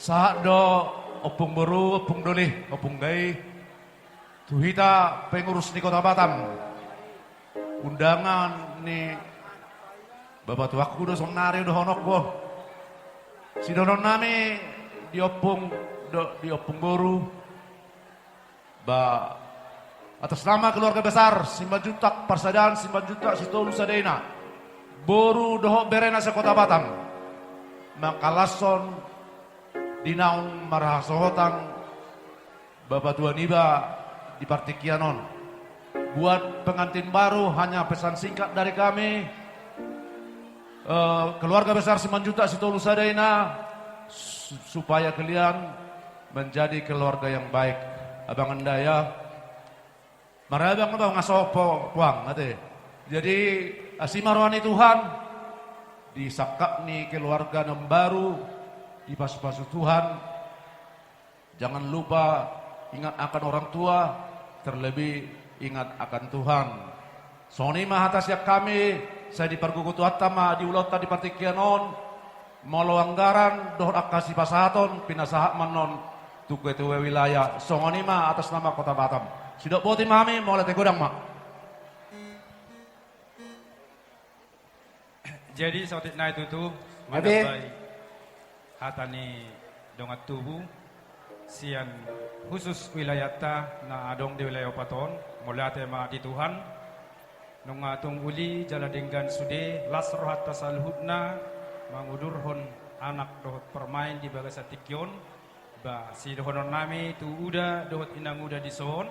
Saat do opung baru, opung dolih, opung gay. Tuhita pengurus di Kota Batam. Undangan ni Bapak tuaku do sonari do honok bo. Si donon nami di opung baru. Ba atas nama keluarga besar Simbanjutak Parsadaan Simbanjutak Sitolu Sadena. Boru dohok berena sa Kota Batam. Makalason dinaung marahasohotan Bapak Tua Niba di Partikianon. Buat pengantin baru hanya pesan singkat dari kami. Keluarga besar Simanjutak Sitolu Sadena supaya kalian menjadi keluarga yang baik. Abang Andaya marabang abang ngasopo puang ate. Jadi asimarwani Tuhan disakak nih keluarga yang baru di pasu-pasu Tuhan. Jangan lupa ingat akan orang tua, terlebih ingat akan Tuhan. Soni mahatas ya kami, saya di Pargugutu Atama, di Ulota di Partikianon, molo anggaran, dohor akasi pasahaton, pinasahak manon, tuwe wilayah. Soni mah atas nama Kota Batam. Sidok boti mami, mulai tegudang mak. Jadi sautit na itu tuh, madabai hatani dongat tubuh, sian khusus wilayah ta na adong di wilayah paton, mulai tema di Tuhan, nung atung uli jaladenggan sude, lasrohat tasalhudna, mangudurhon anak dohot permain di bagasa tikyon, ba si dohonon nami tu uda dohot inang uda di son,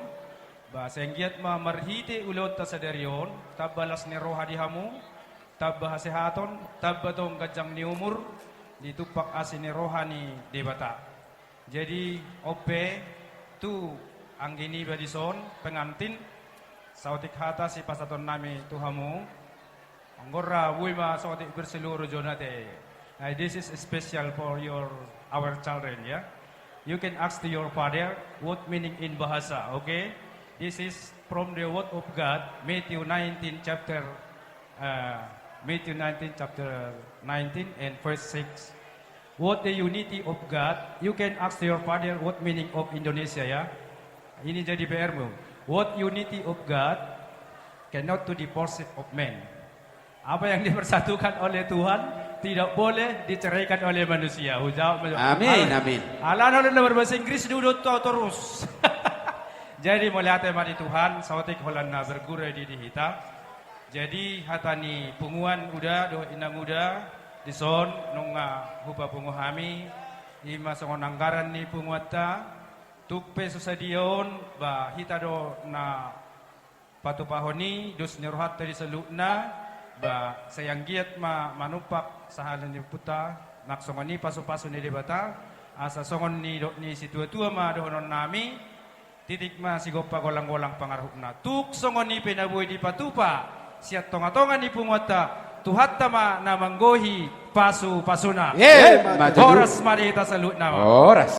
ba senggiat ma marhite ulot tasadarion, tabalas ni roha di hamu, tabah sehaton, tabah tong gajang ni umur, ditupak asini rohani debata. Jadi ope tu anggini badison pengantin sautik hata si pasaton nami tuhamu anggora wima sautik berseluruh jonate. This is special for our children, yeah. You can ask to your father what meaning in bahasa, okay? This is from the word of God, Matthew 19 chapter 19 and verse 6. What the unity of God, you can ask your father what meaning of Indonesia, ya. Ini jadi PR-mu. What unity of God cannot to the pursuit of man. Apa yang dipersatukan oleh Tuhan tidak boleh diceraikan oleh manusia. Amin, amin. Alan oleh berbahasa Inggris dulu terus. Jadi mulai mati Tuhan, sawatik holan na bergura di hita. Jadi hatani punguan udah do inang udah di son nunga huba pungu hami ima songon anggaran ni punguata tukpe susadion ba hita do na patu pahoni dus nirohat tadi selukna ba sayang giat ma manupak sahalan ni puta nak songon ni pasu-pasu ni debata asa songon ni do ni si tua-tua ma do non nami titik ma si gopa golang-golang pangarhupna tuk songon ni penabuhi di patupa siat tonga-tonga ni pungwata tuhat tama na manggohi pasu-pasuna. Yeah, Horas marita salut nama. Horas.